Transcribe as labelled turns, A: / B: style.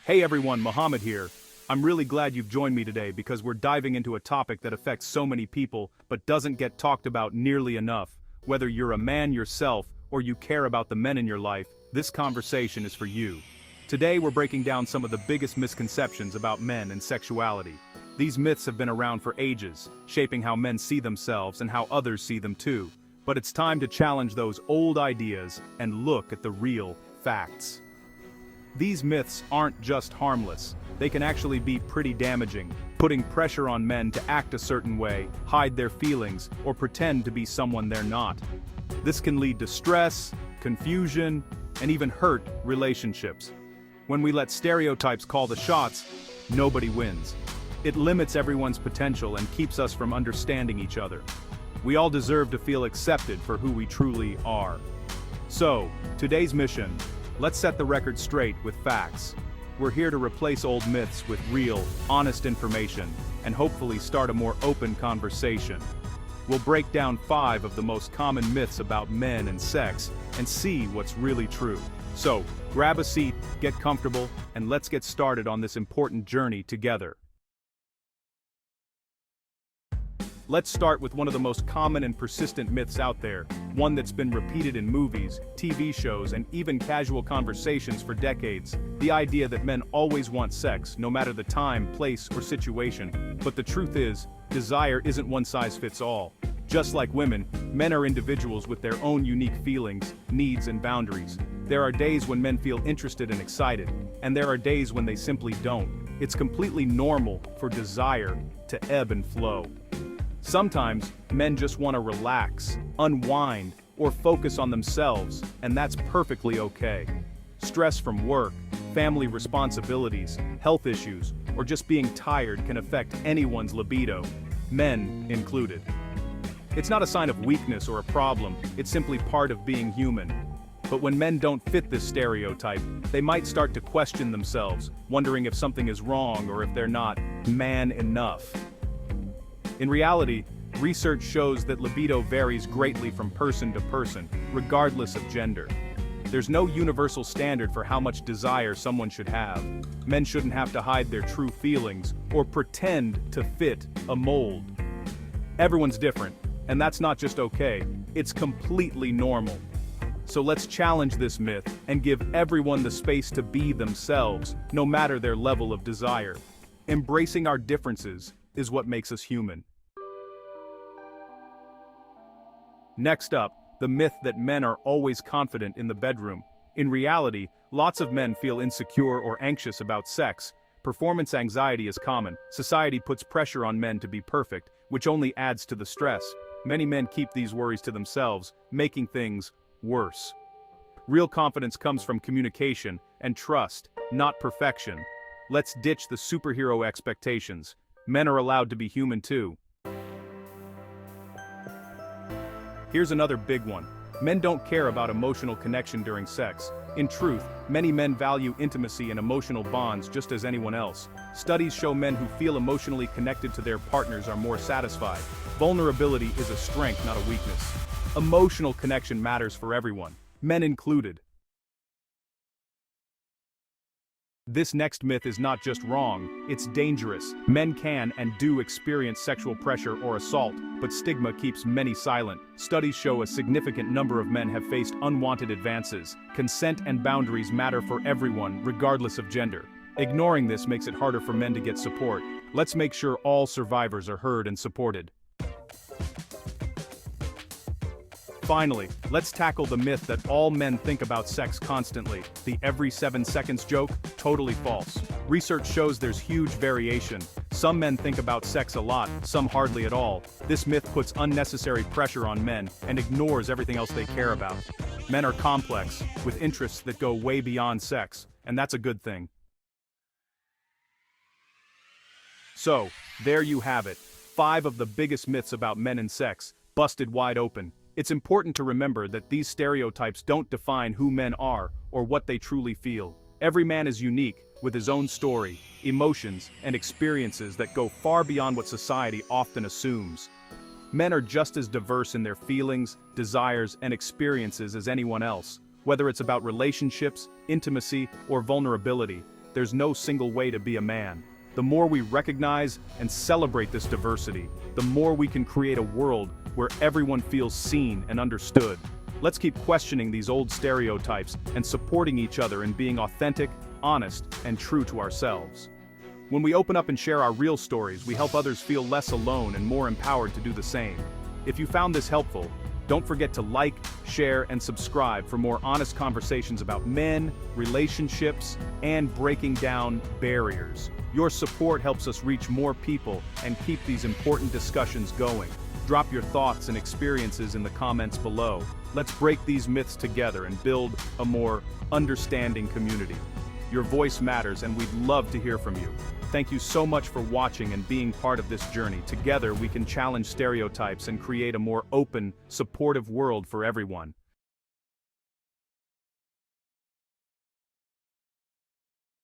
A: Hey everyone, Mohammed here. I'm really glad you've joined me today because we're diving into a topic that affects so many people but doesn't get talked about nearly enough. Whether you're a man yourself or you care about the men in your life, this conversation is for you. Today we're breaking down some of the biggest misconceptions about men and sexuality. These myths have been around for ages, shaping how men see themselves and how others see them too. But it's time to challenge those old ideas and look at the real facts. These myths aren't just harmless, they can actually be pretty damaging, putting pressure on men to act a certain way, hide their feelings, or pretend to be someone they're not. This can lead to stress, confusion, and even hurt relationships. When we let stereotypes call the shots, nobody wins. It limits everyone's potential and keeps us from understanding each other. We all deserve to feel accepted for who we truly are. So, today's mission: let's set the record straight with facts. We're here to replace old myths with real, honest information, and hopefully start a more open conversation. We'll break down 5 of the most common myths about men and sex, and see what's really true. So, grab a seat, get comfortable, and let's get started on this important journey together. Let's start with one of the most common and persistent myths out there, one that's been repeated in movies, TV shows, and even casual conversations for decades. The idea that men always want sex, no matter the time, place, or situation. But the truth is, desire isn't one size fits all. Just like women, men are individuals with their own unique feelings, needs, and boundaries. There are days when men feel interested and excited, and there are days when they simply don't. It's completely normal for desire to ebb and flow. Sometimes, men just want to relax, unwind, or focus on themselves, and that's perfectly okay. Stress from work, family responsibilities, health issues, or just being tired can affect anyone's libido, men included. It's not a sign of weakness or a problem, it's simply part of being human. But when men don't fit this stereotype, they might start to question themselves, wondering if something is wrong or if they're not man enough. In reality, research shows that libido varies greatly from person to person, regardless of gender. There's no universal standard for how much desire someone should have. Men shouldn't have to hide their true feelings or pretend to fit a mold. Everyone's different, and that's not just okay, it's completely normal. So let's challenge this myth and give everyone the space to be themselves, no matter their level of desire. Embracing our differences is what makes us human. Next up, the myth that men are always confident in the bedroom. In reality, lots of men feel insecure or anxious about sex. Performance anxiety is common. Society puts pressure on men to be perfect, which only adds to the stress. Many men keep these worries to themselves, making things worse. Real confidence comes from communication and trust, not perfection. Let's ditch the superhero expectations. Men are allowed to be human too. Here's another big one. Men don't care about emotional connection during sex. In truth, many men value intimacy and emotional bonds just as anyone else. Studies show men who feel emotionally connected to their partners are more satisfied. Vulnerability is a strength, not a weakness. Emotional connection matters for everyone, men included. This next myth is not just wrong, it's dangerous. Men can and do experience sexual pressure or assault, but stigma keeps many silent. Studies show a significant number of men have faced unwanted advances. Consent and boundaries matter for everyone, regardless of gender. Ignoring this makes it harder for men to get support. Let's make sure all survivors are heard and supported. Finally, let's tackle the myth that all men think about sex constantly. The every 7 seconds joke? Totally false. Research shows there's huge variation. Some men think about sex a lot, some hardly at all. This myth puts unnecessary pressure on men and ignores everything else they care about. Men are complex, with interests that go way beyond sex, and that's a good thing. So, there you have it. 5 of the biggest myths about men and sex, busted wide open. It's important to remember that these stereotypes don't define who men are or what they truly feel. Every man is unique, with his own story, emotions, and experiences that go far beyond what society often assumes. Men are just as diverse in their feelings, desires, and experiences as anyone else. Whether it's about relationships, intimacy, or vulnerability, there's no single way to be a man. The more we recognize and celebrate this diversity, the more we can create a world where everyone feels seen and understood. Let's keep questioning these old stereotypes and supporting each other in being authentic, honest, and true to ourselves. When we open up and share our real stories, we help others feel less alone and more empowered to do the same. If you found this helpful, don't forget to like, share, and subscribe for more honest conversations about men, relationships, and breaking down barriers. Your support helps us reach more people and keep these important discussions going. Drop your thoughts and experiences in the comments below. Let's break these myths together and build a more understanding community. Your voice matters, and we'd love to hear from you. Thank you so much for watching and being part of this journey. Together, we can challenge stereotypes and create a more open, supportive world for everyone.